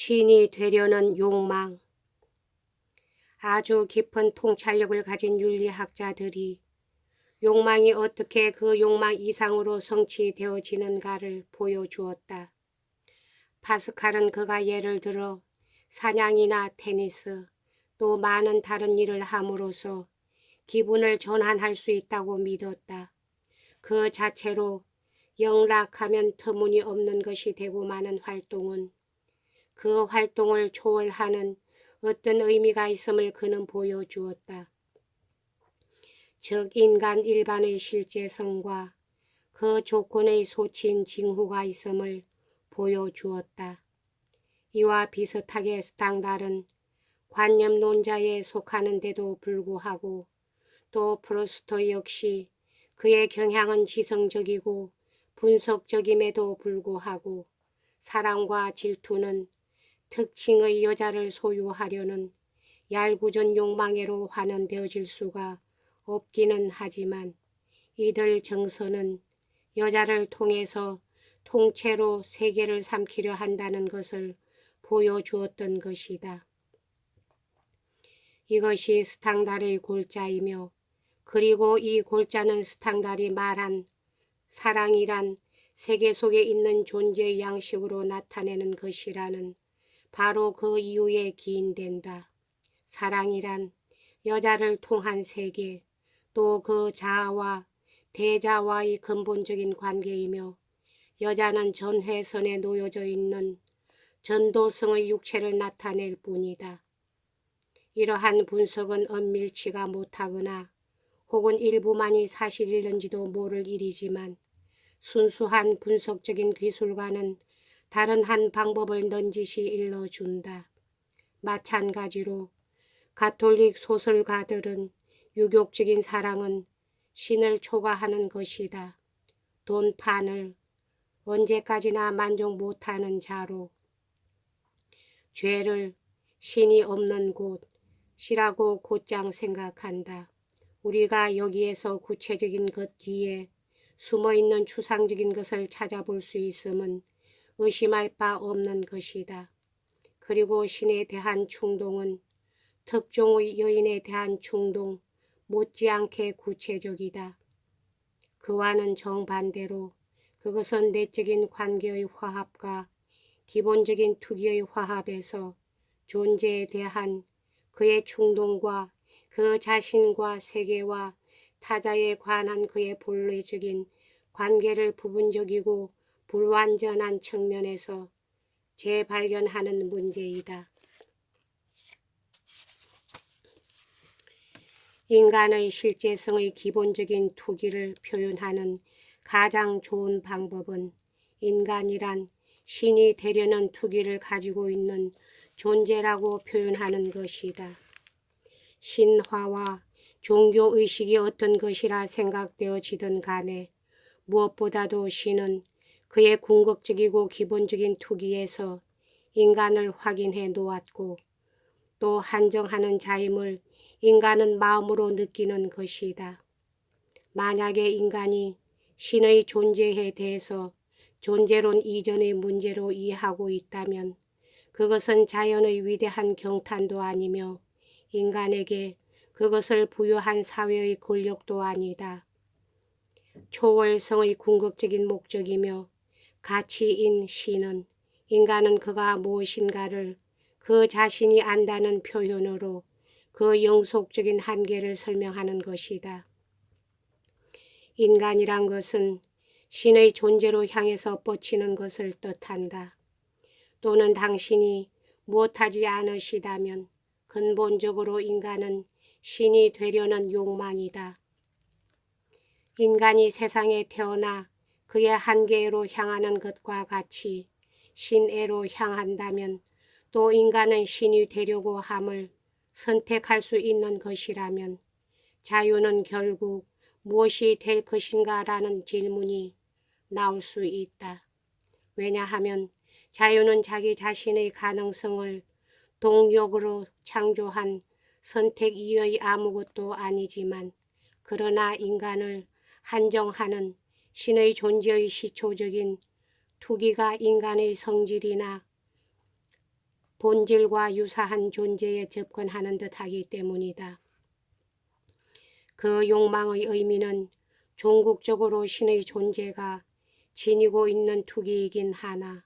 신이 되려는 욕망. 아주 깊은 통찰력을 가진 윤리학자들이 욕망이 어떻게 그 욕망 이상으로 성취되어지는가를 보여주었다. 파스칼은 그가 예를 들어 사냥이나 테니스 또 많은 다른 일을 함으로써 기분을 전환할 수 있다고 믿었다. 그 자체로 영락하면 터무니없는 것이 되고 마는 활동은 그 활동을 초월하는 어떤 의미가 있음을 그는 보여주었다. 즉 인간 일반의 실제성과 그 조건의 소치인 징후가 있음을 보여주었다. 이와 비슷하게 스탕달은 관념론자에 속하는데도 불구하고 또 프루스트 역시 그의 경향은 지성적이고 분석적임에도 불구하고 사랑과 질투는 특징의 여자를 소유하려는 얄궂은 욕망으로 환원되어질 수가 없기는 하지만 이들 정서는 여자를 통해서 통째로 세계를 삼키려 한다는 것을 보여주었던 것이다. 이것이 스탕달의 골자이며 그리고 이 골자는 스탕달이 말한 사랑이란 세계 속에 있는 존재의 양식으로 나타내는 것이라는 바로 그 이유에 기인된다. 사랑이란 여자를 통한 세계, 또 그 자아와 대자와의 근본적인 관계이며 여자는 전회선에 놓여져 있는 전도성의 육체를 나타낼 뿐이다. 이러한 분석은 엄밀치가 못하거나 혹은 일부만이 사실일는지도 모를 일이지만 순수한 분석적인 기술과는 다른 한 방법을 넌지시 일러준다. 마찬가지로 가톨릭 소설가들은 유욕적인 사랑은 신을 초과하는 것이다. 돈판을 언제까지나 만족 못하는 자로 죄를 신이 없는 곳이라고 곧장 생각한다. 우리가 여기에서 구체적인 것 뒤에 숨어있는 추상적인 것을 찾아볼 수 있음은 의심할 바 없는 것이다. 그리고 신에 대한 충동은 특종의 여인에 대한 충동 못지않게 구체적이다. 그와는 정반대로 그것은 내적인 관계의 화합과 기본적인 투기의 화합에서 존재에 대한 그의 충동과 그 자신과 세계와 타자에 관한 그의 본래적인 관계를 부분적이고 불완전한 측면에서 재발견하는 문제이다. 인간의 실제성의 기본적인 투기를 표현하는 가장 좋은 방법은 인간이란 신이 되려는 투기를 가지고 있는 존재라고 표현하는 것이다. 신화와 종교의식이 어떤 것이라 생각되어지든 간에 무엇보다도 신은 그의 궁극적이고 기본적인 투기에서 인간을 확인해 놓았고 또 한정하는 자임을 인간은 마음으로 느끼는 것이다. 만약에 인간이 신의 존재에 대해서 존재론 이전의 문제로 이해하고 있다면 그것은 자연의 위대한 경탄도 아니며 인간에게 그것을 부여한 사회의 권력도 아니다. 초월성의 궁극적인 목적이며 가치인 신은 인간은 그가 무엇인가를 그 자신이 안다는 표현으로 그 영속적인 한계를 설명하는 것이다. 인간이란 것은 신의 존재로 향해서 뻗치는 것을 뜻한다. 또는 당신이 무엇하지 않으시다면 근본적으로 인간은 신이 되려는 욕망이다. 인간이 세상에 태어나 그의 한계로 향하는 것과 같이 신애로 향한다면 또 인간은 신이 되려고 함을 선택할 수 있는 것이라면 자유는 결국 무엇이 될 것인가 라는 질문이 나올 수 있다. 왜냐하면 자유는 자기 자신의 가능성을 동력으로 창조한 선택 이외의 아무것도 아니지만 그러나 인간을 한정하는 신의 존재의 시초적인 투기가 인간의 성질이나 본질과 유사한 존재에 접근하는 듯 하기 때문이다. 그 욕망의 의미는 종국적으로 신의 존재가 지니고 있는 투기이긴 하나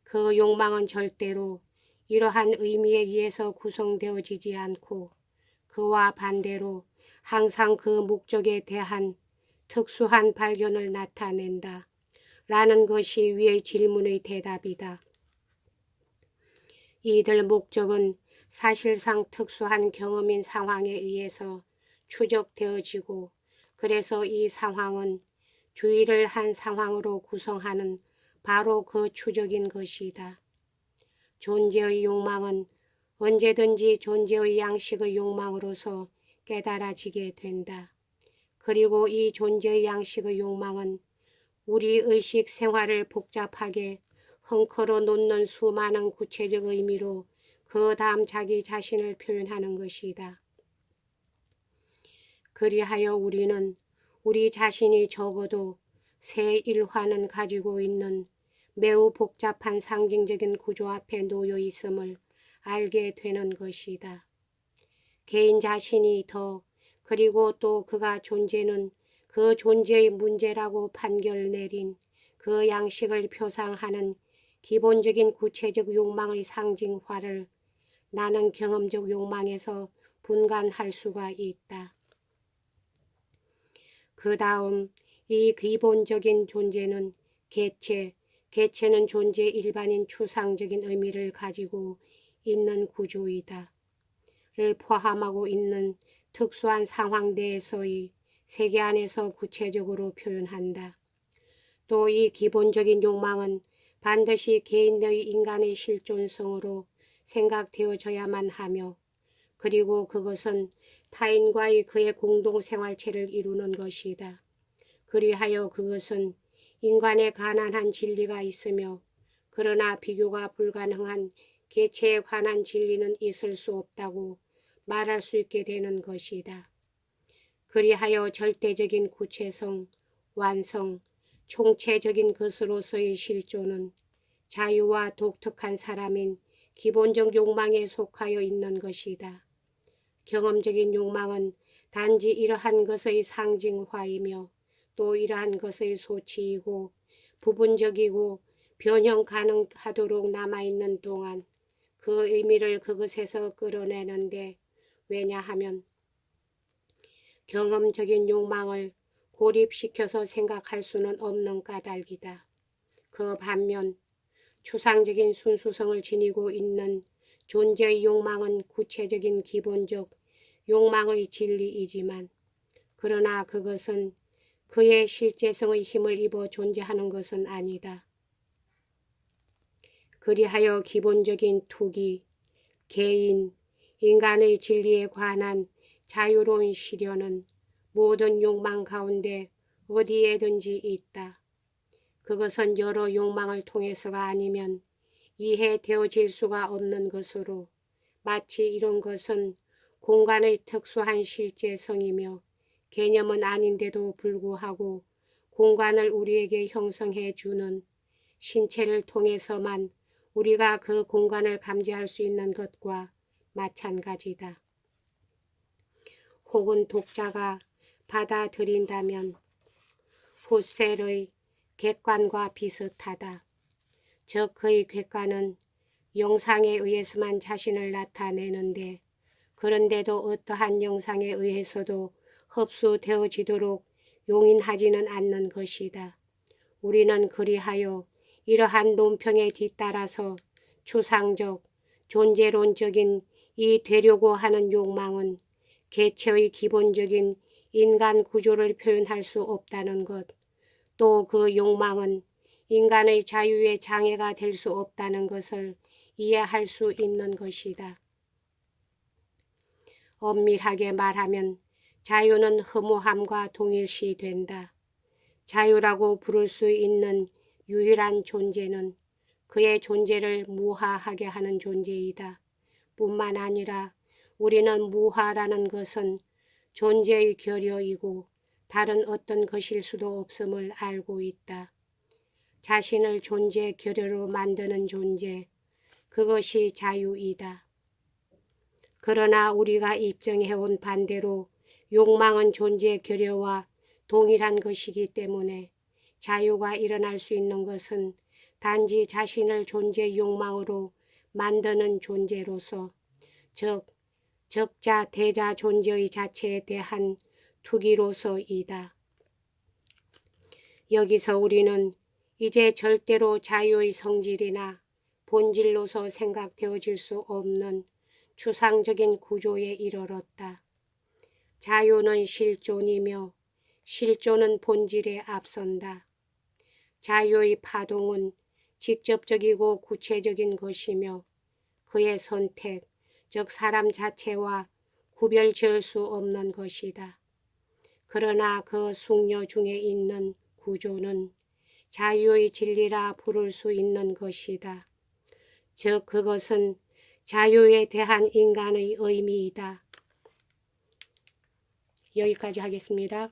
그 욕망은 절대로 이러한 의미에 의해서 구성되어지지 않고 그와 반대로 항상 그 목적에 대한 특수한 발견을 나타낸다. 라는 것이 위의 질문의 대답이다. 이들 목적은 사실상 특수한 경험인 상황에 의해서 추적되어지고 그래서 이 상황은 주의를 한 상황으로 구성하는 바로 그 추적인 것이다. 존재의 욕망은 언제든지 존재의 양식의 욕망으로서 깨달아지게 된다. 그리고 이 존재의 양식의 욕망은 우리 의식 생활을 복잡하게 헝클어 놓는 수많은 구체적 의미로 그 다음 자기 자신을 표현하는 것이다. 그리하여 우리는 우리 자신이 적어도 세 일화는 가지고 있는 매우 복잡한 상징적인 구조 앞에 놓여 있음을 알게 되는 것이다. 개인 자신이 그리고 또 그가 존재는 그 존재의 문제라고 판결 내린 그 양식을 표상하는 기본적인 구체적 욕망의 상징화를 나는 경험적 욕망에서 분간할 수가 있다. 그 다음 이 기본적인 존재는 개체는 존재의 일반인 추상적인 의미를 가지고 있는 구조이다. 를 포함하고 있는 특수한 상황 내에서의 세계 안에서 구체적으로 표현한다. 또 이 기본적인 욕망은 반드시 개인의 인간의 실존성으로 생각되어져야만 하며 그리고 그것은 타인과의 그의 공동생활체를 이루는 것이다. 그리하여 그것은 인간의 가난한 진리가 있으며 그러나 비교가 불가능한 개체에 관한 진리는 있을 수 없다고 말할 수 있게 되는 것이다. 그리하여 절대적인 구체성, 완성, 총체적인 것으로서의 실존은 자유와 독특한 사람인 기본적 욕망에 속하여 있는 것이다. 경험적인 욕망은 단지 이러한 것의 상징화이며 또 이러한 것의 소치이고 부분적이고 변형 가능하도록 남아있는 동안 그 의미를 그것에서 끌어내는데 왜냐하면 경험적인 욕망을 고립시켜서 생각할 수는 없는 까닭이다. 그 반면 추상적인 순수성을 지니고 있는 존재의 욕망은 구체적인 기본적 욕망의 진리이지만 그러나 그것은 그의 실제성의 힘을 입어 존재하는 것은 아니다. 그리하여 기본적인 투기, 개인, 인간의 진리에 관한 자유로운 시련은 모든 욕망 가운데 어디에든지 있다. 그것은 여러 욕망을 통해서가 아니면 이해되어질 수가 없는 것으로 마치 이런 것은 공간의 특수한 실제성이며 개념은 아닌데도 불구하고 공간을 우리에게 형성해 주는 신체를 통해서만 우리가 그 공간을 감지할 수 있는 것과 마찬가지다. 혹은 독자가 받아들인다면 후셀의 객관과 비슷하다. 즉 그의 객관은 영상에 의해서만 자신을 나타내는데 그런데도 어떠한 영상에 의해서도 흡수되어지도록 용인하지는 않는 것이다. 우리는 그리하여 이러한 논평에 뒤따라서 추상적, 존재론적인 이 되려고 하는 욕망은 개체의 기본적인 인간 구조를 표현할 수 없다는 것, 또 그 욕망은 인간의 자유의 장애가 될 수 없다는 것을 이해할 수 있는 것이다. 엄밀하게 말하면 자유는 허무함과 동일시된다. 자유라고 부를 수 있는 유일한 존재는 그의 존재를 무화하게 하는 존재이다. 뿐만 아니라 우리는 무화라는 것은 존재의 결여이고 다른 어떤 것일 수도 없음을 알고 있다. 자신을 존재 결여로 만드는 존재, 그것이 자유이다. 그러나 우리가 입증해온 반대로 욕망은 존재 결여와 동일한 것이기 때문에 자유가 일어날 수 있는 것은 단지 자신을 존재 욕망으로 만드는 존재로서, 즉 적자 대자 존재의 자체에 대한 투기로서이다. 여기서 우리는 이제 절대로 자유의 성질이나 본질로서 생각되어질 수 없는 추상적인 구조에 이르렀다. 자유는 실존이며 실존은 본질에 앞선다. 자유의 파동은 직접적이고 구체적인 것이며 그의 선택, 즉 사람 자체와 구별 지을 수 없는 것이다. 그러나 그 숙녀 중에 있는 구조는 자유의 진리라 부를 수 있는 것이다. 즉 그것은 자유에 대한 인간의 의미이다. 여기까지 하겠습니다.